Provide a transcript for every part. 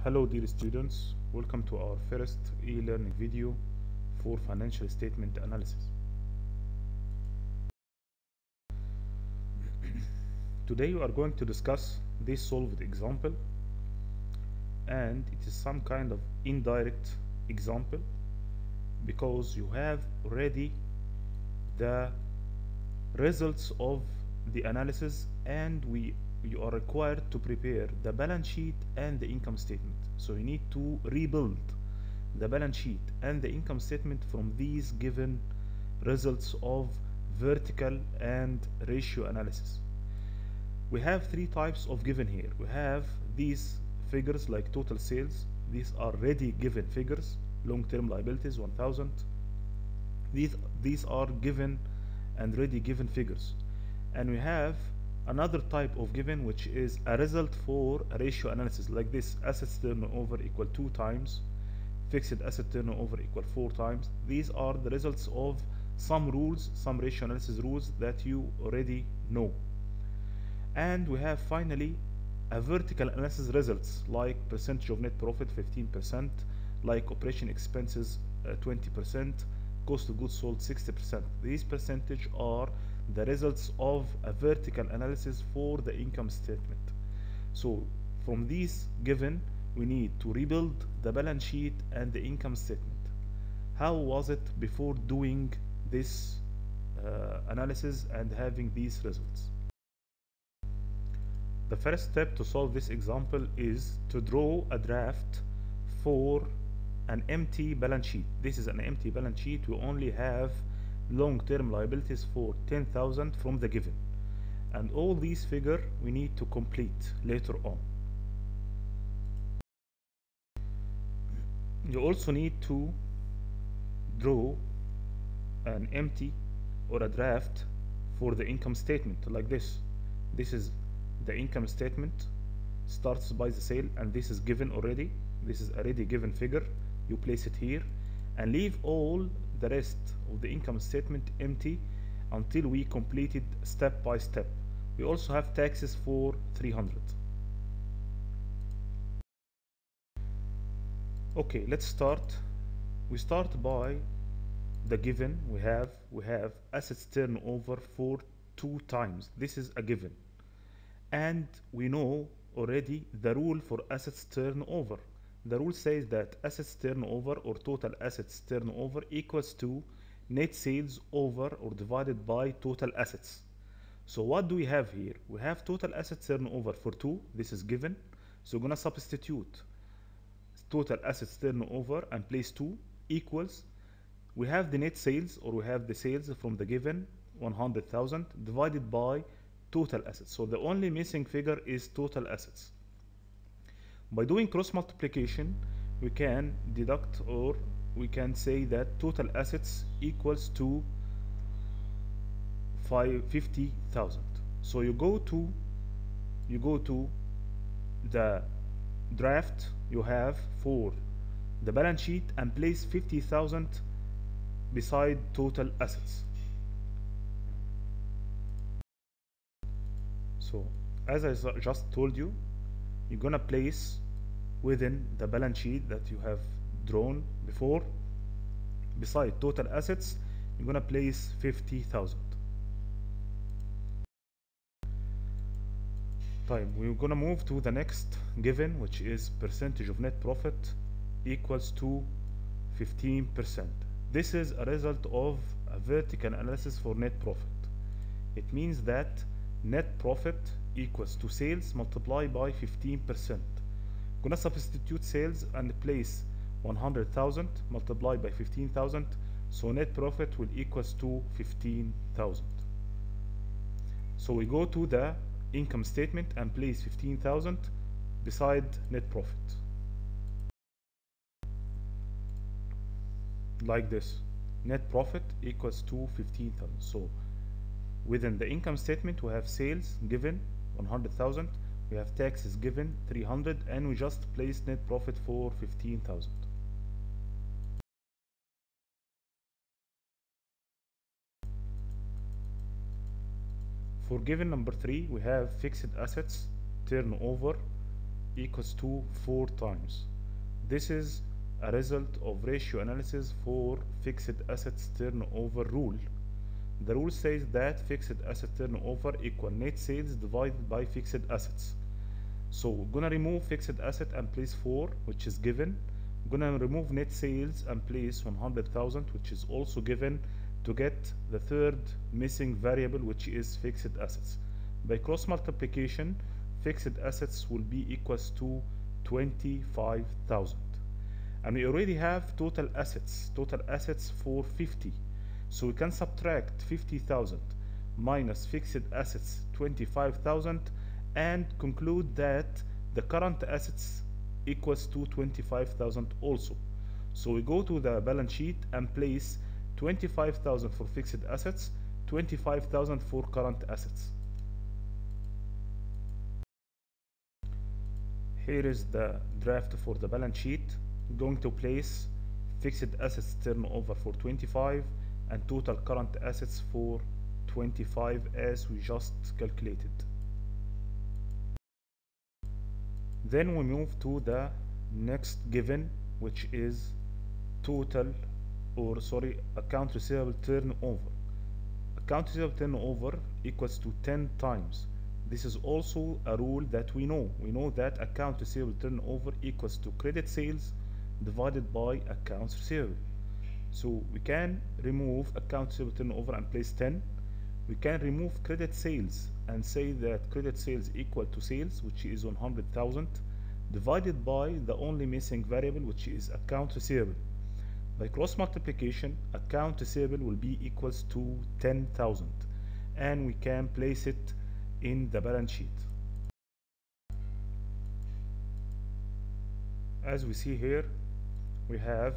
Hello dear students, welcome to our first e-learning video for financial statement analysis. Today we are going to discuss this solved example, and it is some kind of indirect example because you have already the results of the analysis, and you are required to prepare the balance sheet and the income statement. So you need to rebuild the balance sheet and the income statement from these given results of vertical and ratio analysis. We have three types of given here. We have these figures like total sales. These are ready given figures. Long-term liabilities 1000. These are given and ready given figures. And we have another type of given, which is a result for a ratio analysis, like this: assets turnover equal 2 times, fixed asset turnover equal 4 times. These are the results of some rules, some ratio analysis rules that you already know. And we have finally a vertical analysis results, like percentage of net profit 15%, like operation expenses 20%, cost of goods sold 60%. These percentage are the results of a vertical analysis for the income statement. So from these given, we need to rebuild the balance sheet and the income statement. How was it before doing this analysis and having these results? The first step to solve this example is to draw a draft for an empty balance sheet. This is an empty balance sheet. We only have long-term liabilities for 10,000 from the given, and all these figures we need to complete later on. You also need to draw an empty or a draft for the income statement, like this. This is the income statement, starts by the sale, and this is given already. This is already given figure. You place it here and leave all the rest of the income statement empty until we complete it step by step. We also have taxes for 300. Okay, let's start. We start by the given. We have assets turnover for 2 times. This is a given, and we know already the rule for assets turnover. The rule says that assets turnover, or total assets turnover, equals to net sales over or divided by total assets. So what do we have here? We have total assets turnover for 2. This is given. So we're gonna substitute total assets turnover and place 2 equals, we have the net sales, or we have the sales from the given 100,000 divided by total assets. So the only missing figure is total assets. By doing cross multiplication, we can deduct, or we can say that total assets equals to 50,000. So you go to the draft you have for the balance sheet and place 50,000 beside total assets. So as I just told you, you're gonna place within the balance sheet that you have drawn before, beside total assets, you're gonna place 50,000. We're gonna move to the next given, which is percentage of net profit equals to 15%. This is a result of a vertical analysis for net profit. It means that net profit equals to sales multiplied by 15%. Gonna substitute sales and place 100,000 multiplied by 15,000. So net profit will equals to 15,000. So we go to the income statement and place 15,000 beside net profit, like this. Net profit equals to 15,000. So within the income statement, we have sales given 100,000, we have taxes given 300, and we just placed net profit for 15,000. For given number 3, we have fixed assets turnover equals to 4 times. This is a result of ratio analysis for fixed assets turnover rule. The rule says that fixed asset turnover equal net sales divided by fixed assets. So we're gonna remove fixed asset and place 4, which is given. We're gonna remove net sales and place 100,000, which is also given, to get the third missing variable, which is fixed assets. By cross multiplication, fixed assets will be equals to 25,000. And we already have total assets for 50. So we can subtract 50,000 minus fixed assets 25,000 and conclude that the current assets equals to 25,000 also. So we go to the balance sheet and place 25,000 for fixed assets, 25,000 for current assets. Here is the draft for the balance sheet. We're going to place fixed assets turnover for 25 and total current assets for 25 as we just calculated. Then we move to the next given, which is account receivable turnover. Account receivable turnover equals to 10 times. This is also a rule that we know. We know that account receivable turnover equals to credit sales divided by accounts receivable. So we can remove account receivable turnover and place 10. We can remove credit sales and say that credit sales equal to sales, which is 100,000, divided by the only missing variable, which is account receivable. By cross multiplication, account receivable will be equals to 10,000, and we can place it in the balance sheet. As we see here, we have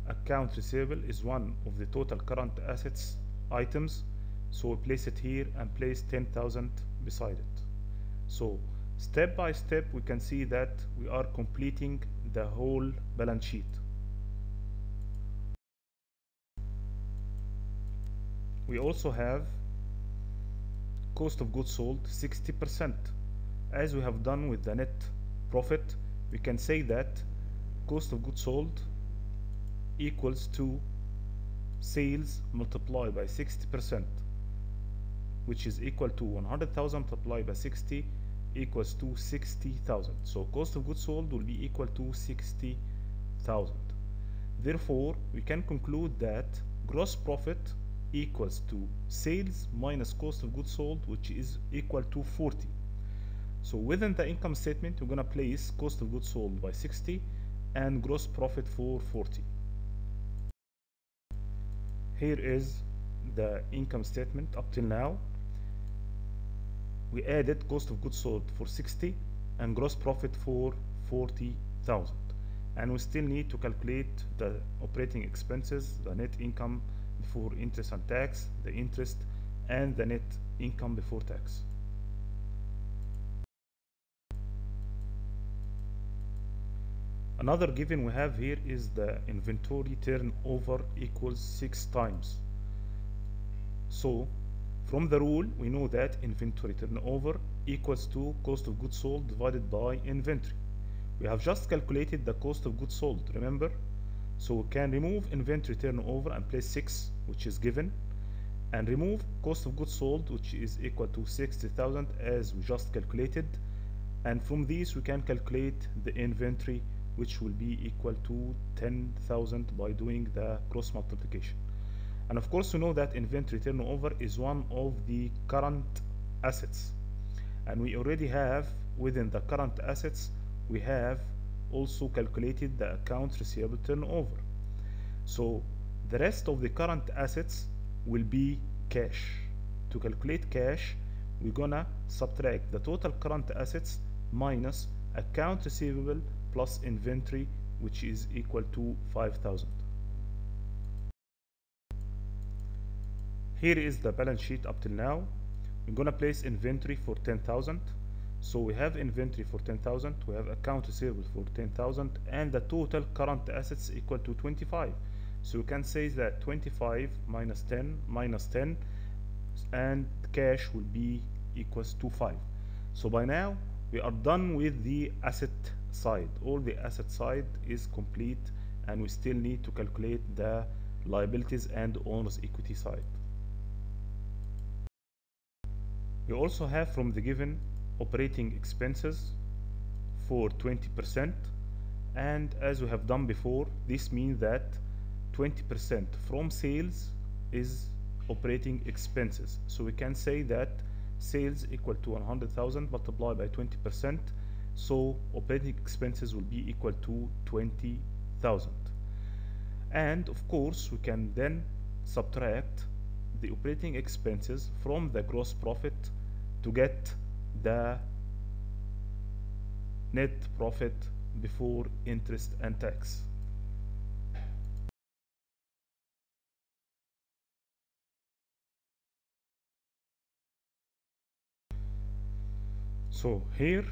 account receivable is one of the total current assets items, so we place it here and place 10,000 beside it. So step by step we can see that we are completing the whole balance sheet. We also have cost of goods sold 60%. As we have done with the net profit, we can say that cost of goods sold equals to sales multiplied by 60%, which is equal to 100,000 multiplied by 60 equals to 60,000. So cost of goods sold will be equal to 60,000. Therefore, we can conclude that gross profit equals to sales minus cost of goods sold, which is equal to 40. So within the income statement, we're going to place cost of goods sold by 60 and gross profit for 40. Here is the income statement up till now. We added cost of goods sold for 60 and gross profit for 40,000, and we still need to calculate the operating expenses, the net income before interest and tax, the interest, and the net income before tax. Another given we have here is the inventory turnover equals 6 times. So from the rule, we know that inventory turnover equals to cost of goods sold divided by inventory. We have just calculated the cost of goods sold, remember? So we can remove inventory turnover and place 6, which is given, and remove cost of goods sold, which is equal to 60,000 as we just calculated. And from these we can calculate the inventory, which will be equal to 10,000 by doing the cross multiplication. And of course, we know that inventory turnover is one of the current assets, and we already have within the current assets, we have also calculated the accounts receivable turnover. So the rest of the current assets will be cash. To calculate cash, we're gonna subtract the total current assets minus account receivable plus inventory, which is equal to 5,000. Here is the balance sheet up till now. We're gonna place inventory for 10,000. So we have inventory for 10,000, we have account receivable for 10,000, and the total current assets equal to 25. So we can say that 25 minus 10, and cash will be equals to 5. So by now we are done with the asset side. All the asset side is complete, and we still need to calculate the liabilities and owner's equity side. We also have from the given operating expenses for 20%, and as we have done before, this means that 20% from sales is operating expenses. So we can say that sales equal to 100,000 multiplied by 20%, so operating expenses will be equal to 20,000. And of course we can then subtract the operating expenses from the gross profit to get the net profit before interest and tax. So here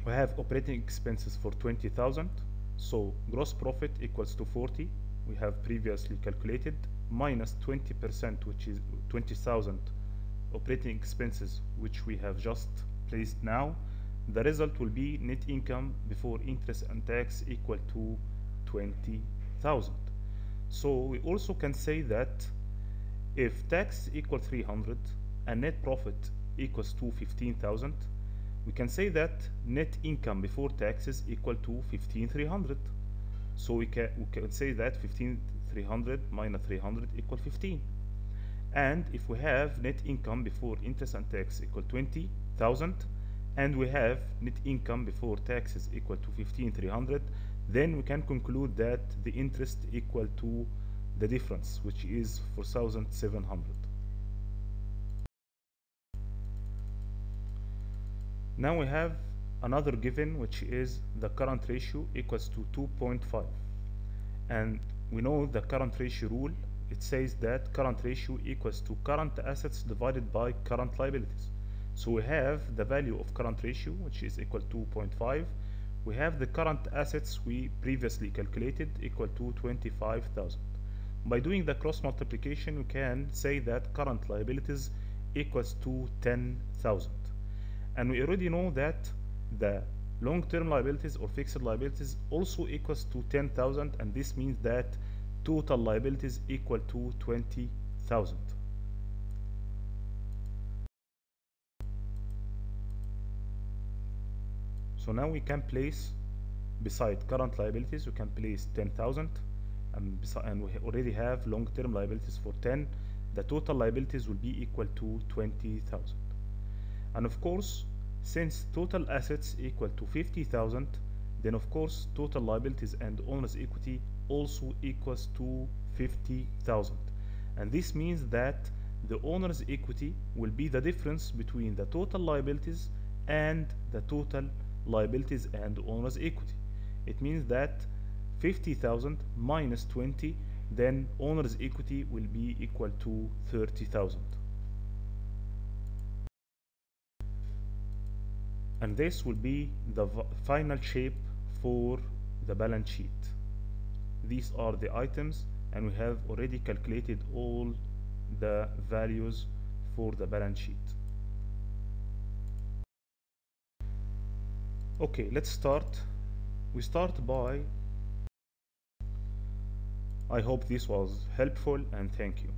we have operating expenses for 20,000, so gross profit equals to 40, we have previously calculated, minus 20%, which is 20,000 operating expenses, which we have just placed now. The result will be net income before interest and tax equal to 20,000. So we also can say that if tax equal 300 and net profit equals to 15,000, we can say that net income before taxes equal to 15,300. So we can say that 15,300 minus 300 equal 15. And if we have net income before interest and tax equal 20,000, and we have net income before taxes equal to 15,300, then we can conclude that the interest equal to the difference, which is 4,700. Now we have another given, which is the current ratio equals to 2.5, and we know the current ratio rule. It says that current ratio equals to current assets divided by current liabilities. So we have the value of current ratio, which is equal to 2.5. We have the current assets we previously calculated equal to 25,000. By doing the cross multiplication, we can say that current liabilities equals to 10,000. And we already know that the long-term liabilities or fixed liabilities also equals to 10,000, and this means that total liabilities equal to 20,000. So now we can place beside current liabilities, we can place 10,000, and we already have long-term liabilities for 10. The total liabilities will be equal to 20,000. And of course, since total assets equal to 50,000, then of course total liabilities and owner's equity also equals to 50,000. And this means that the owner's equity will be the difference between the total liabilities and the total liabilities and owner's equity. It means that 50,000 minus 20, then owner's equity will be equal to 30,000. And this will be the final shape for the balance sheet. These are the items, and we have already calculated all the values for the balance sheet. Okay, let's start. We start by, I hope this was helpful, and thank you.